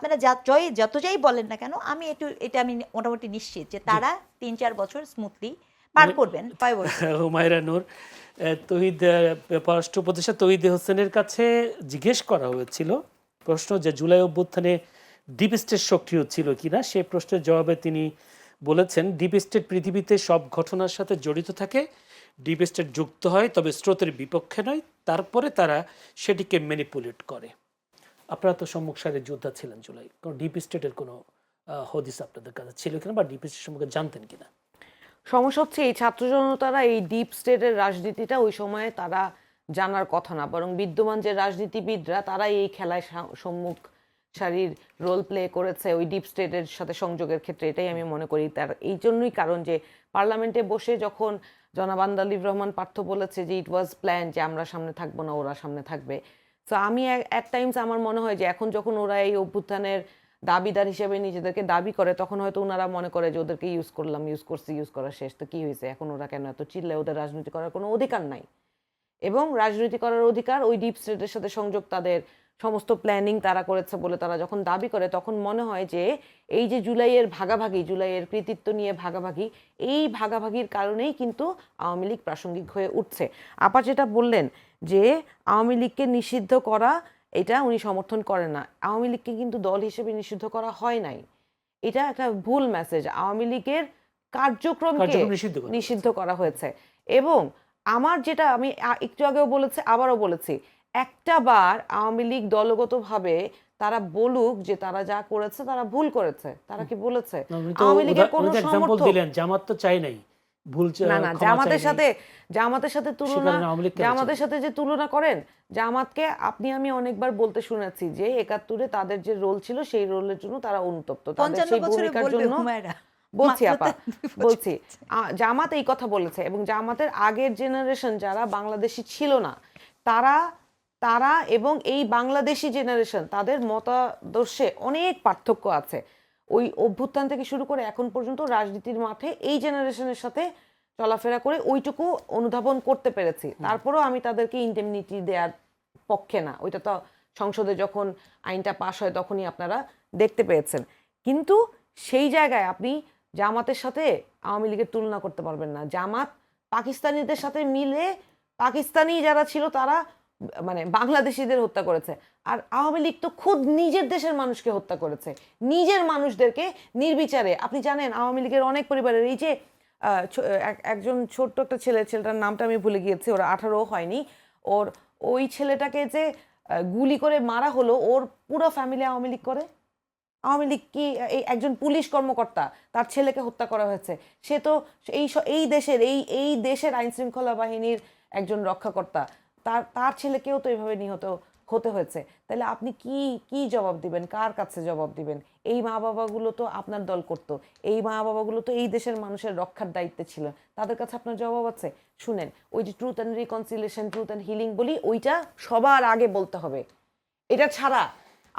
আপনারা যত যাই বলেন না কেন, এটা আমি মোটামুটি নিশ্চিত যে তারা ৩-৪ বছর স্মুথলি পার করবেন। হুমায়রা নূর, পররাষ্ট্র উপদেষ্টা তৌহিদ হোসেনের কাছে জিজ্ঞেস করা হয়েছিল প্রশ্ন যে জুলাই অভ্যুত্থানে ডিপ স্টেট সক্রিয় ছিল কিনা। সেই প্রশ্নের জবাবে তিনি বলেছেন, ডিপ স্টেট পৃথিবীতে সব ঘটনার সাথে জড়িত থাকে, ডিপ স্টেট যুক্ত হয় তবে স্রোতের বিপক্ষে নয়, তারপরে তারা সেটিকে ম্যানিপুলেট করে। আপনারা তো সম্মুখ সারির যোদ্ধা ছিলেন জুলাই, কোনো ডিপ স্টেটের কোনো হদিস আপনাদের কাছে ছিল কিনা বা ডিপ স্টেট সম্পর্কে জানতেন কিনা? সমস্যা হচ্ছে এই ছাত্র জনতারা এই ডিপ স্টেটের রাজনীতিটা ওই সময়ে তারা জানার কথা না, বরং বিদ্যমান যে রাজনীতিবিদরা তারা এই খেলায় সম্মুখ সারির রোল প্লে করেছে ওই ডিপ স্টেটের সাথে সংযোগের ক্ষেত্রে। এটাই আমি মনে করি। তার এই জন্যই কারণ যে পার্লামেন্টে বসে যখন জনাব আন্দালিব রহমান পার্থ বলেছে যে ইট ওয়াজ প্ল্যান যে আমরা সামনে থাকবো না, ওরা সামনে থাকবে। তো আমি এক টাইমস আমার মনে হয় যে এখন যখন ওরা এই অভ্যুত্থানের দাবিদার হিসেবে নিজেদেরকে দাবি করে, তখন হয়তো ওনারা মনে করে যে ওদেরকে ইউজ করা শেষ, তো কি হয়েছে, এখন ওরা কেন এত চিল্লায়, ওদের রাজনীতি করার কোনো অধিকার নাই। এবং রাজনীতি করার অধিকার ওই ডিপ স্টেটের সাথে সংযোগ, তাদের সমস্ত প্ল্যানিং তারা করেছে বলে তারা যখন দাবি করে, তখন মনে হয় যে এই যে জুলাইয়ের ভাগাভাগি, জুলাইয়ের কৃতিত্ব নিয়ে ভাগাভাগি, এই ভাগাভাগির কারণেই কিন্তু আওয়ামী লীগ প্রাসঙ্গিক হয়ে উঠছে। আপা যেটা বললেন যে আওয়ামী লীগকে নিষিদ্ধ করা, এটা উনি সমর্থন করেন না। আওয়ামী লীগকে কিন্তু দল হিসেবে নিষিদ্ধ করা হয় নাই, এটা একটা ভুল মেসেজ। আওয়ামী লীগের কার্যক্রমকে নিষিদ্ধ করা হয়েছে। এবং আমার যেটা আমি একটু আগেও বলেছি, আবারও বলেছি, একটা বার আওয়ামী লীগ দলগতভাবে তারা বলুক যে তারা যা করেছে তারা ভুল করেছে, তারা কি বলেছে? আওয়ামী লীগের কোনো সমর্থক দিলেন জামাত তো চাই নাই ভুল, না জামাতের সাথে তুলনা, জামাতের সাথে যে তুলনা করেন, জামাতকে আপনি আমি অনেকবার বলতে শুনেছি যে ৭১-এ তাদের যে রোল ছিল সেই রোলের জন্য তারা অনুতপ্ত, তাদের সেই ভূমিকার জন্য বলছি আপা, বলছি জামাত এই কথা বলেছে। এবং জামাতের আগের জেনারেশন যারা বাংলাদেশি ছিল না, তারা এবং এই বাংলাদেশি জেনারেশন, তাদের মতাদর্শে অনেক পার্থক্য আছে। ওই অভ্যুত্থান থেকে শুরু করে এখন পর্যন্ত রাজনীতির মাঠে এই জেনারেশনের সাথে চলাফেরা করে ওইটুকু অনুধাবন করতে পেরেছি। তারপরেও আমি তাদেরকে ইন্ডেমনিটি দেওয়ার পক্ষে না। ওইটা তো সংসদে যখন আইনটা পাশ হয় তখনই আপনারা দেখতে পেয়েছেন। কিন্তু সেই জায়গায় আপনি জামাতের সাথে আওয়ামী লীগের তুলনা করতে পারবেন না। জামাত পাকিস্তানিদের সাথে মিলে, পাকিস্তানি যারা ছিল তারা মানে বাংলাদেশিদের হত্যা করেছে, আর আওয়ামী লীগ তো খুদ নিজের দেশের মানুষকে হত্যা করেছে, নিজের মানুষদেরকে নির্বিচারে। আপনি জানেন আওয়ামী লীগের অনেক পরিবারের এই যে একজন ছোট্ট একটা ছেলেটার নামটা আমি ভুলে গিয়েছি, ওর 18 হয়নি, ওই ছেলেটাকে যে গুলি করে মারা হলো, ওর পুরো ফ্যামিলি আওয়ামী লীগ করে। আওয়ামী লীগ কি, একজন পুলিশ কর্মকর্তা, তার ছেলেকে হত্যা করা হয়েছে, সে তো এই দেশের আইন শৃঙ্খলা বাহিনীর একজন রক্ষাকর্তা, তার ছেলেকেও তো এইভাবে নিহত হতে হয়েছে। তাহলে আপনি কি জবাব দিবেন, কার কাছে জবাব দিবেন? এই মা বাবাগুলো তো আপনার দল করতো, এই মা বাবাগুলো তো এই দেশের মানুষের রক্ষার দায়িত্বে ছিল, তাদের কাছে আপনার জবাব আছে? শুনেন, ওই যে truth and reconciliation, truth and healing বলি, ওইটা সবার আগে বলতে হবে। এটা ছাড়া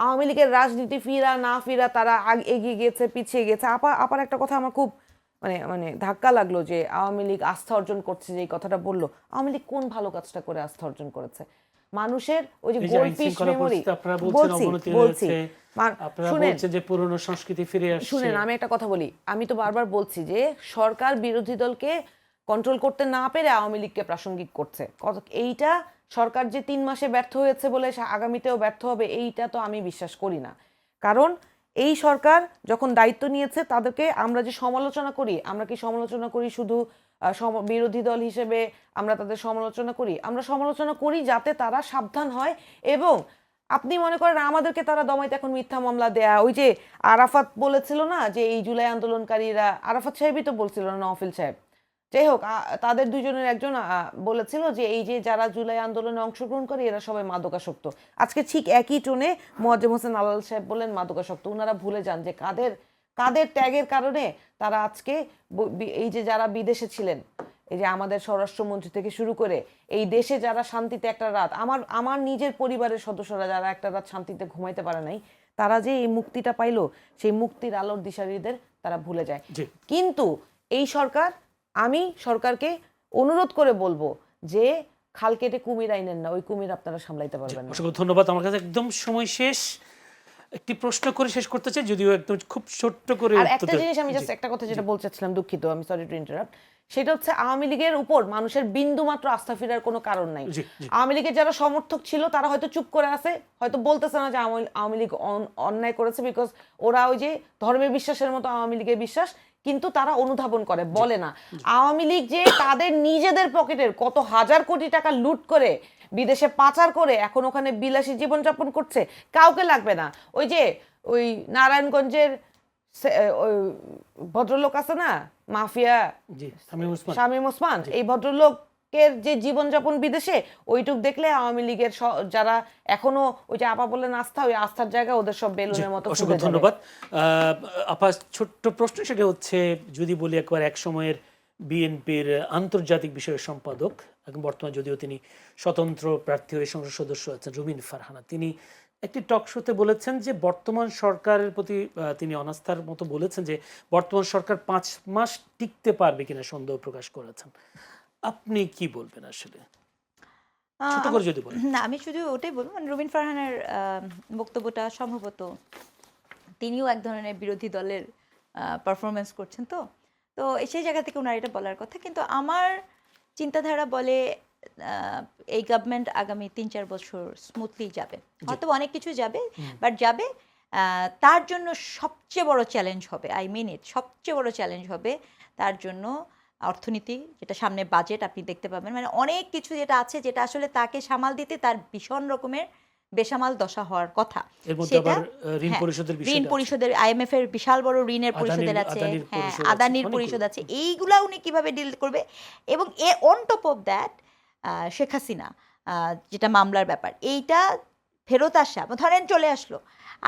আওয়ামী লীগের রাজনীতি ফিরা না ফিরা, তারা এগিয়ে গিয়েছে পিছিয়ে গেছে। আপার একটা কথা আমার খুব মানে ধাক্কা লাগলো যে আওয়ামী লীগ আস্থা অর্জন করছে, যে কথাটা বললো। আওয়ামী লীগ কোন ভালো কাজটা করে আস্থা অর্জন করেছে? মানুষের ওই যে গোল্ডফিশ মেমোরি, বলছি যে পুরনো সংস্কৃতি ফিরে আসছে। শুনেন, আমি একটা কথা বলি, আমি তো বারবার বলছি যে সরকার বিরোধী দলকে কন্ট্রোল করতে না পেরে আওয়ামী লীগকে প্রাসঙ্গিক করছে। এইটা সরকার যে 3 মাসে ব্যর্থ হয়েছে বলে আগামীতেও ব্যর্থ হবে, এইটা তো আমি বিশ্বাস করি না। কারণ এই সরকার যখন দায়িত্ব নিয়েছে, তাদেরকে আমরা যে সমালোচনা করি, আমরা কি সমালোচনা করি শুধু বিরোধী দল হিসেবে? আমরা তাদের সমালোচনা করি যাতে তারা সাবধান হয়। এবং আপনি মনে করেন আমাদেরকে তারা দমাইতে এখন মিথ্যা মামলা দেয়া, ওই যে আরাফাত বলেছিল না যে এই জুলাই আন্দোলনকারীরা, আরাফাত সাহেবই তো বলছিল না, নওফিল সাহেব, যাই হোক, তাদের দুজনের একজন বলেছিল যে এই যে যারা জুলাই আন্দোলনে অংশগ্রহণ করে এরা সবাই মাদকাসক্ত। আজকে ঠিক একই টোনে মোয়াজ্জেম হোসেন আলাল সাহেব বললেন মাদকাসক্ত। ওনারা ভুলে যান যে কাদের ত্যাগের কারণে তারা আজকে এই যে যারা বিদেশে ছিলেন, এই যে আমাদের স্বরাষ্ট্রমন্ত্রী থেকে শুরু করে এই দেশে যারা শান্তিতে একটা রাত, আমার নিজের পরিবারের সদস্যরা যারা একটা রাত শান্তিতে ঘুমাইতে পারে নাই, তারা যে এই মুক্তিটা পাইলো, সেই মুক্তির আলোর দিশারিদের তারা ভুলে যায়। কিন্তু এই সরকার, আমি সরকারকে অনুরোধ করে বলবো যে খাল কেটে কুমির আইনেন না, ওই কুমির আপনারা সামলাইতে পারবেন না। অসংখ্য ধন্যবাদ। আমার কাছে একদম সময় শেষ। একটি প্রশ্ন করে শেষ করতে চাই, যদিও একদম খুব ছোট্ট করে আর উত্তর একটা দেন। জিনিস আমি জাস্ট একটা কথা যেটা বলতে চাচ্ছিলাম, দুঃখিত, আমি সরি টু ইন্টারাপ্ট, সেটা হচ্ছে আওয়ামী লীগের উপর মানুষের বিন্দু মাত্র আস্থা ফেরার কোনো কারণ নাই। জি, জি। আওয়ামী লীগের যারা সমর্থক ছিল তারা হয়তো চুপ করে আছে, হয়তো বলতেছে না যে আওয়ামী লীগ অন্যায় করেছে, বিকজ ওরা ওই যে ধর্মের বিশ্বাসের মতো আওয়ামী লীগের বিশ্বাস, কিন্তু তারা অনুধাবন করে, বলে না। আওয়ামী লীগ যে তাদের নিজেদের পকেটের কত হাজার কোটি টাকা লুট করে বিদেশে পাচার করে এখন ওখানে বিলাসী জীবনযাপন করছে, কাউকে লাগবে না। ওই যে ওই নারায়ণগঞ্জের ওই ভদ্রলোক আছে না, মাফিয়া জি, শামীম ওসমান, এই ভদ্রলোকের যে জীবনযাপন বিদেশে, ওইটুক দেখলে আওয়ামী লীগের যারা এখনো ওই যে আপা বললেন আস্থা, ওই আস্থার জায়গা ওদের সব বেলুনের মতো অসংখ্য ধন্যবাদ। আপা, ছোট্ট প্রশ্ন, সেটা হচ্ছে যদি বলি একবার এক সময়ের বিএনপির আন্তর্জাতিক বিষয়ের সম্পাদক, এখন বর্তমানে যদিও তিনি স্বতন্ত্র প্রার্থী হয়ে সংসদ সদস্য আছেন, রুমিন ফারহানা, তিনি একটি টক শোতে বলেছেন যে বর্তমান সরকারের প্রতি তিনি অনাস্থার মতো বলেছেন যে বর্তমান সরকার 5 মাস টিকতে পারবে কিনা সন্দেহ প্রকাশ করেছেন। আপনি কি বলবেন আসলে, ছোট করে যদি বলেন? না, আমি শুধু ওটাই বলবো, মানে রুমিন ফারহানের বক্তব্যটা সম্ভবত তিনিও এক ধরনের বিরোধী দলের পারফরমেন্স করছেন, তো সেই জায়গা থেকে ওনার এটা বলার কথা। কিন্তু আমার চিন্তাধারা বলে এই গভর্নমেন্ট আগামী 3-4 বছর স্মুথলি যাবে, হয়তো অনেক কিছু যাবে, বাট যাবে। তার জন্য সবচেয়ে বড় চ্যালেঞ্জ হবে, আই মিন ইট, সবচেয়ে বড় চ্যালেঞ্জ হবে তার জন্য অর্থনীতি, যেটা সামনে বাজেট আপনি দেখতে পাবেন, মানে অনেক কিছু যেটা আছে যেটা আসলে তাকে সামাল দিতে তার ভীষণ রকমের বেসামাল দশা হওয়ার কথা। সেটা ঋণ পরিশোধের IMF এর বিশাল বড় ঋণের পরিশোধের আছে, হ্যাঁ, আদানির পরিশোধ আছে, এইগুলা উনি কিভাবে ডিল করবে। এবং on top of that Sheikh Hasina যেটা মামলার ব্যাপার, এইটা ফেরত আসা, ধরেন চলে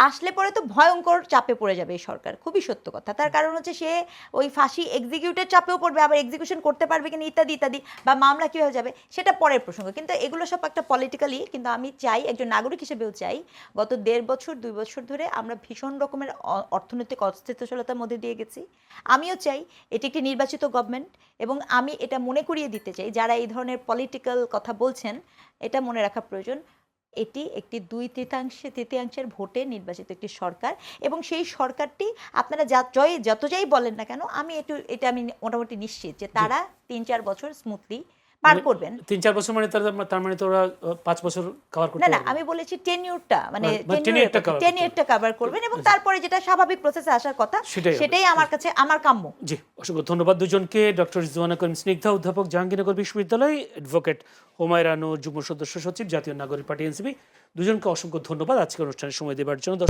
আসলে পরে তো ভয়ঙ্কর চাপে পড়ে যাবে এই সরকার, খুবই সত্য কথা। তার কারণ হচ্ছে সে ওই ফাঁসি এক্সিকিউটের চাপেও পড়বে, আবার এক্সিকিউশন করতে পারবে কিনা ইত্যাদি ইত্যাদি, বা মামলা কীভাবে যাবে সেটা পরের প্রসঙ্গ। কিন্তু এগুলো সব একটা পলিটিক্যালি, কিন্তু আমি চাই, একজন নাগরিক হিসেবেও চাই, গত 1.5 বছর 2 বছর ধরে আমরা ভীষণ রকমের অর্থনৈতিক অস্থিতিশীলতার মধ্যে দিয়ে গেছি। আমিও চাই এটি একটি নির্বাচিত গভর্নমেন্ট, এবং আমি এটা মনে করিয়ে দিতে চাই যারা এই ধরনের পলিটিক্যাল কথা বলছেন, এটা মনে রাখা প্রয়োজন, এটি একটি 2/3 ভোটে নির্বাচিত একটি সরকার, এবং সেই সরকারটি আপনারা যত যাই বলেন না কেন, এটা আমি মোটামুটি নিশ্চিত যে তারা 3-4 বছর স্মুথলি পার করবেন। 3-4 বছর মানে তার মানে তো ওরা 5 বছর কভার করতে না, আমি বলেছি টেনিউরটা, মানে টেনিউরটা কভার করবেন, এবং তারপরে যেটা স্বাভাবিক প্রসেসে আসার কথা সেটাই আমার কাছে আমার কাম্য। জি, অসংখ্য ধন্যবাদ দুজনকে। ডক্টর রিজওয়ানা করিম স্নিগ্ধা, অধ্যাপক জাহাঙ্গীরনগর বিশ্ববিদ্যালয়, অ্যাডভোকেট হুমায়রা নূর, যুগ্ম সদস্য সচিব, জাতীয় নাগরিক পার্টি NCP, দুজনকে অসংখ্য ধন্যবাদ আজকে অনুষ্ঠানে সময় দেওয়ার জন্য।